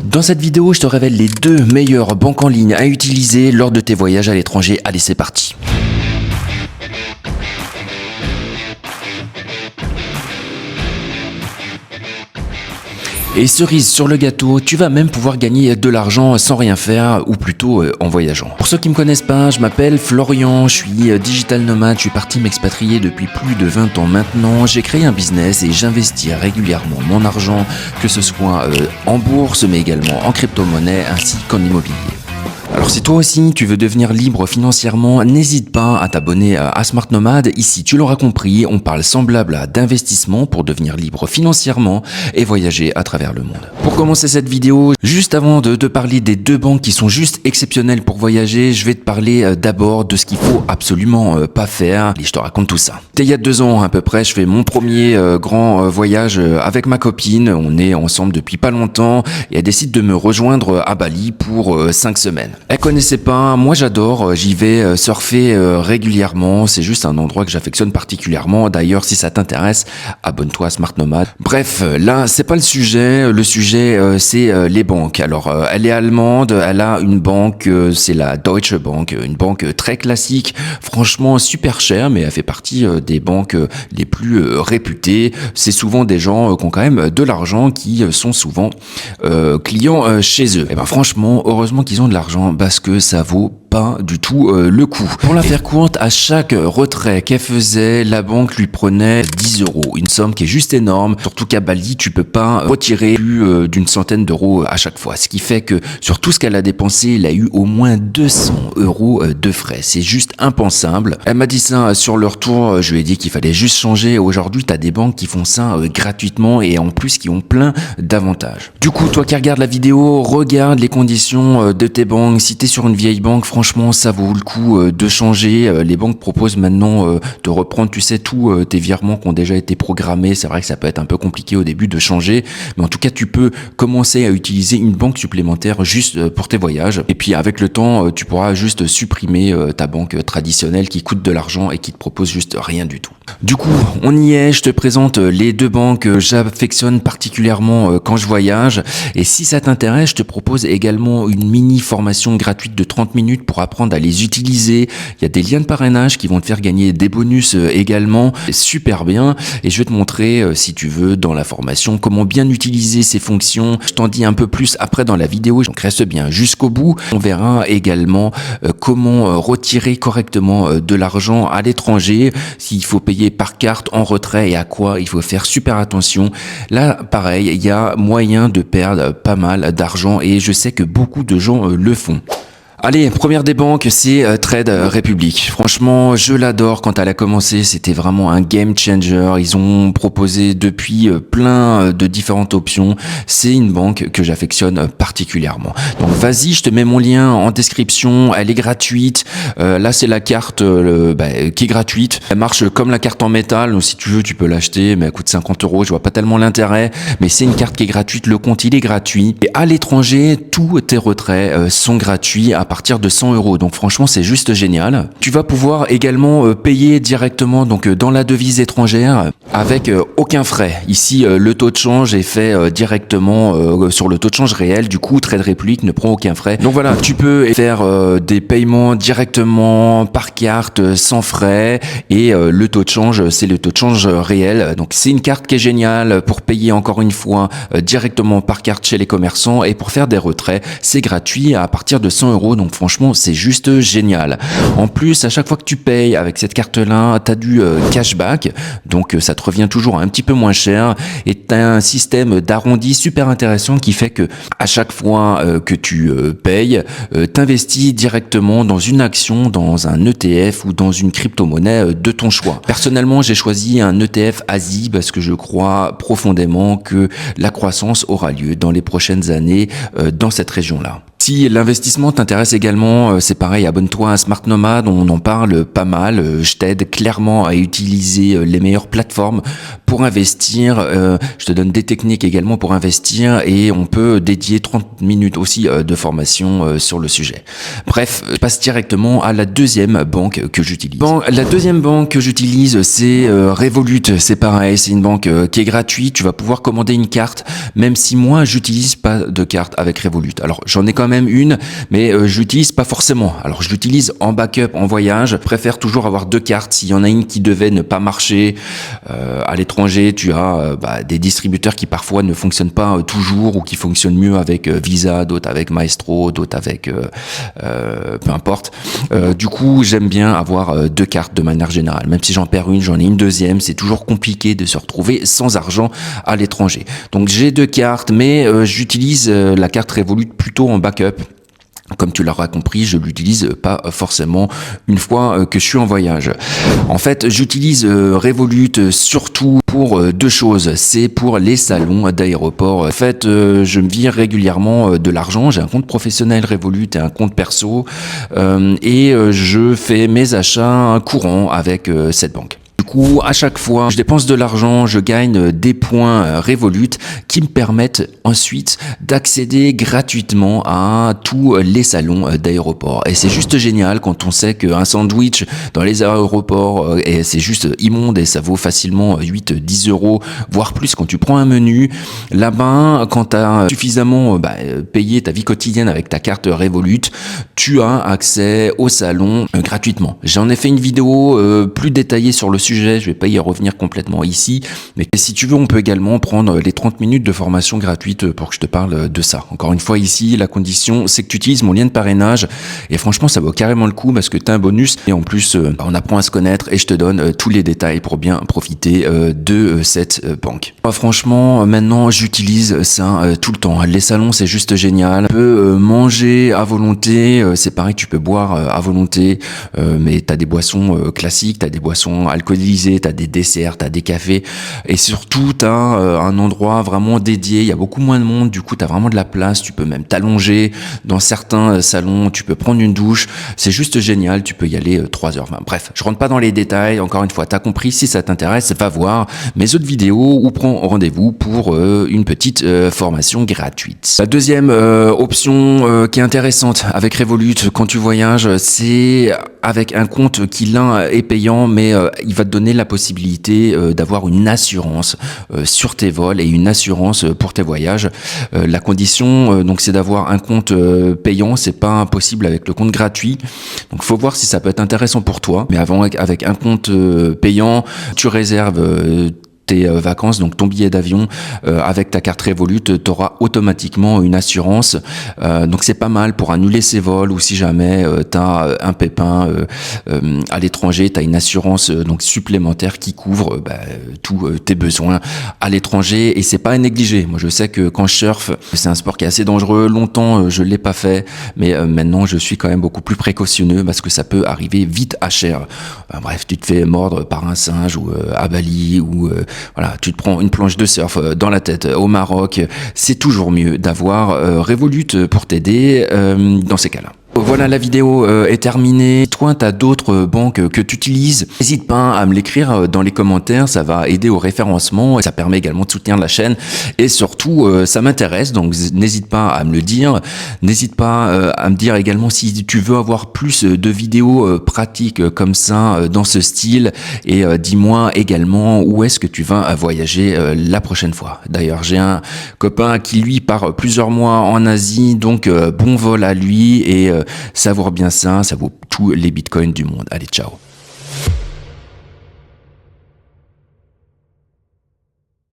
Dans cette vidéo, je te révèle les 2 meilleures banques en ligne à utiliser lors de tes voyages à l'étranger. Allez, c'est parti. Et cerise sur le gâteau, tu vas même pouvoir gagner de l'argent sans rien faire, ou plutôt en voyageant. Pour ceux qui me connaissent pas, je m'appelle Florian, je suis digital nomade, je suis parti m'expatrier depuis plus de 20 ans maintenant. J'ai créé un business et j'investis régulièrement mon argent, que ce soit en bourse, mais également en crypto-monnaie ainsi qu'en immobilier. Alors si toi aussi tu veux devenir libre financièrement, n'hésite pas à t'abonner à Smart Nomad. Ici, tu l'auras compris, on parle semblable d'investissement pour devenir libre financièrement et voyager à travers le monde. Pour commencer cette vidéo, juste avant de te parler des 2 banques qui sont juste exceptionnelles pour voyager, je vais te parler d'abord de ce qu'il faut absolument pas faire. Et je te raconte tout ça. C'était il y a 2 ans à peu près, je fais mon premier grand voyage avec ma copine. On est ensemble depuis pas longtemps et elle décide de me rejoindre à Bali pour 5 semaines. Elle connaissait pas, moi j'adore, j'y vais surfer régulièrement, c'est juste un endroit que j'affectionne particulièrement. D'ailleurs, si ça t'intéresse, abonne-toi à Smart Nomad. Bref, là c'est pas le sujet c'est les banques. Alors elle est allemande, elle a une banque, c'est la Deutsche Bank, une banque très classique, franchement super chère, mais elle fait partie des banques les plus réputées. C'est souvent des gens qui ont quand même de l'argent, qui sont souvent clients chez eux. Et ben franchement, heureusement qu'ils ont de l'argent, parce que ça vaut pas du tout le coup. Pour la faire courte, à chaque retrait qu'elle faisait, la banque lui prenait 10 €, une somme qui est juste énorme, surtout qu'à Bali, tu peux pas retirer plus d'une centaine d'euros à chaque fois, ce qui fait que sur tout ce qu'elle a dépensé, elle a eu au moins 200 € de frais. C'est juste impensable. Elle m'a dit ça sur le retour, je lui ai dit qu'il fallait juste changer. Aujourd'hui, tu as des banques qui font ça gratuitement et en plus qui ont plein d'avantages. Du coup, toi qui regardes la vidéo, regarde les conditions de tes banques. Si tu es sur une vieille banque, franchement, ça vaut le coup de changer. Les banques proposent maintenant de reprendre, tu sais, tous tes virements qui ont déjà été programmés. C'est vrai que ça peut être un peu compliqué au début de changer, mais en tout cas, tu peux commencer à utiliser une banque supplémentaire juste pour tes voyages. Et puis, avec le temps, tu pourras juste supprimer ta banque traditionnelle qui coûte de l'argent et qui te propose juste rien du tout. Du coup, on y est. Je te présente les 2 banques que j'affectionne particulièrement quand je voyage. Et si ça t'intéresse, je te propose également une mini formation gratuite de 30 minutes pour apprendre à les utiliser. Il y a des liens de parrainage qui vont te faire gagner des bonus également. C'est super bien. Et je vais te montrer, si tu veux, dans la formation, comment bien utiliser ces fonctions. Je t'en dis un peu plus après dans la vidéo. Donc reste bien jusqu'au bout. On verra également comment retirer correctement de l'argent à l'étranger, s'il faut payer par carte en retrait et à quoi il faut faire super attention. Là, pareil, il y a moyen de perdre pas mal d'argent et je sais que beaucoup de gens le font. Allez, première des banques, c'est Trade Republic. Franchement, je l'adore. Quand elle a commencé, c'était vraiment un game changer. Ils ont proposé depuis plein de différentes options. C'est une banque que j'affectionne particulièrement. Donc vas-y, je te mets mon lien en description. Elle est gratuite. Là, c'est la carte qui est gratuite. Elle marche comme la carte en métal. Donc si tu veux, tu peux l'acheter, mais elle coûte 50 €. Je vois pas tellement l'intérêt. Mais c'est une carte qui est gratuite. Le compte, il est gratuit. Et à l'étranger, tous tes retraits sont gratuits à partir de 100 €. Donc franchement, c'est juste génial. Tu vas pouvoir également payer directement donc dans la devise étrangère avec aucun frais. Ici, le taux de change est fait directement sur le taux de change réel. Du coup, Trade Republic ne prend aucun frais. Donc voilà, tu peux faire des paiements directement par carte sans frais et le taux de change, c'est le taux de change réel. Donc c'est une carte qui est géniale pour payer encore une fois directement par carte chez les commerçants et pour faire des retraits, c'est gratuit à partir de 100 €. Donc franchement, c'est juste génial. En plus, à chaque fois que tu payes avec cette carte-là, tu as du cashback. Donc ça te revient toujours un petit peu moins cher. Et tu as un système d'arrondi super intéressant qui fait que à chaque fois que tu payes, t'investis directement dans une action, dans un ETF ou dans une crypto-monnaie de ton choix. Personnellement, j'ai choisi un ETF Asie parce que je crois profondément que la croissance aura lieu dans les prochaines années dans cette région-là. Si l'investissement t'intéresse également, c'est pareil, abonne-toi à Smart Nomad, on en parle pas mal. Je t'aide clairement à utiliser les meilleures plateformes pour investir. Je te donne des techniques également pour investir et on peut dédier 30 minutes aussi de formation sur le sujet. Bref, je passe directement à la deuxième banque que j'utilise. Bon, la deuxième banque que j'utilise, c'est Revolut. C'est pareil, c'est une banque qui est gratuite. Tu vas pouvoir commander une carte, même si moi, j'utilise pas de carte avec Revolut. Alors, j'en ai quand même une, mais j'utilise pas forcément. Alors, je l'utilise en backup, en voyage. Je préfère toujours avoir deux cartes. S'il y en a une qui devait ne pas marcher à l'étranger, tu as des distributeurs qui parfois ne fonctionnent pas toujours ou qui fonctionnent mieux avec Visa, d'autres avec Maestro, d'autres avec peu importe. Du coup, j'aime bien avoir deux cartes de manière générale. Même si j'en perds une, j'en ai une deuxième. C'est toujours compliqué de se retrouver sans argent à l'étranger. Donc, j'ai deux cartes, mais j'utilise la carte Revolut plutôt en backup. Comme tu l'auras compris, je l'utilise pas forcément une fois que je suis en voyage. En fait, j'utilise Revolut surtout pour deux choses. C'est pour les salons d'aéroport. En fait, je me vire régulièrement de l'argent. J'ai un compte professionnel Revolut et un compte perso. Et je fais mes achats courants avec cette banque. Du coup, à chaque fois, je dépense de l'argent, je gagne des points Revolut qui me permettent ensuite d'accéder gratuitement à tous les salons d'aéroport. Et c'est juste génial quand on sait qu'un sandwich dans les aéroports, c'est juste immonde et ça vaut facilement 8-10 euros, voire plus quand tu prends un menu. Là-bas, quand tu as suffisamment payé ta vie quotidienne avec ta carte Revolut, tu as accès au salon gratuitement. J'en ai fait une vidéo plus détaillée sur le sujet. Je vais pas y revenir complètement ici, mais si tu veux, on peut également prendre les 30 minutes de formation gratuite pour que je te parle de ça. Encore une fois, ici, la condition, c'est que tu utilises mon lien de parrainage et franchement, ça vaut carrément le coup parce que tu as un bonus et en plus, on apprend à se connaître et je te donne tous les détails pour bien profiter de cette banque. Moi, franchement, maintenant, j'utilise ça tout le temps. Les salons, c'est juste génial. Tu peux manger à volonté, c'est pareil, tu peux boire à volonté, mais tu as des boissons classiques, tu as des boissons alcoolisées, t'as des desserts, t'as des cafés et surtout t'as un endroit vraiment dédié, il y a beaucoup moins de monde, du coup t'as vraiment de la place, tu peux même t'allonger dans certains salons, tu peux prendre une douche, c'est juste génial, tu peux y aller 3 heures. Enfin, bref, je rentre pas dans les détails, encore une fois, t'as compris, si ça t'intéresse, va voir mes autres vidéos ou prends rendez-vous pour une petite formation gratuite. La deuxième option qui est intéressante avec Revolut quand tu voyages, c'est avec un compte qui l'un est payant, mais il va te donner la possibilité d'avoir une assurance sur tes vols et une assurance pour tes voyages. La condition, donc, c'est d'avoir un compte payant. C'est pas possible avec le compte gratuit. Donc, faut voir si ça peut être intéressant pour toi. Mais avant, avec un compte payant, tu réserves tes vacances, donc ton billet d'avion avec ta carte Revolut, tu auras automatiquement une assurance. Donc c'est pas mal pour annuler ces vols ou si jamais tu as un pépin à l'étranger, tu as une assurance donc supplémentaire qui couvre tous tes besoins à l'étranger et c'est pas à négliger. Moi je sais que quand je surfe, c'est un sport qui est assez dangereux. Longtemps je l'ai pas fait, mais maintenant je suis quand même beaucoup plus précautionneux parce que ça peut arriver vite à cher. Bref, tu te fais mordre par un singe ou à Bali ou voilà, tu te prends une planche de surf dans la tête au Maroc, c'est toujours mieux d'avoir Revolut pour t'aider dans ces cas-là. Voilà, la vidéo est terminée. Toi, tu as d'autres banques que tu utilises. N'hésite pas à me l'écrire dans les commentaires, ça va aider au référencement et ça permet également de soutenir la chaîne. Et surtout, ça m'intéresse, donc n'hésite pas à me le dire. N'hésite pas à me dire également si tu veux avoir plus de vidéos pratiques comme ça, dans ce style. Et dis-moi également où est-ce que tu vas voyager la prochaine fois. D'ailleurs, j'ai un copain qui, lui, part plusieurs mois en Asie, donc bon vol à lui et savoure bien ça, ça vaut tous les bitcoins du monde. Allez, ciao.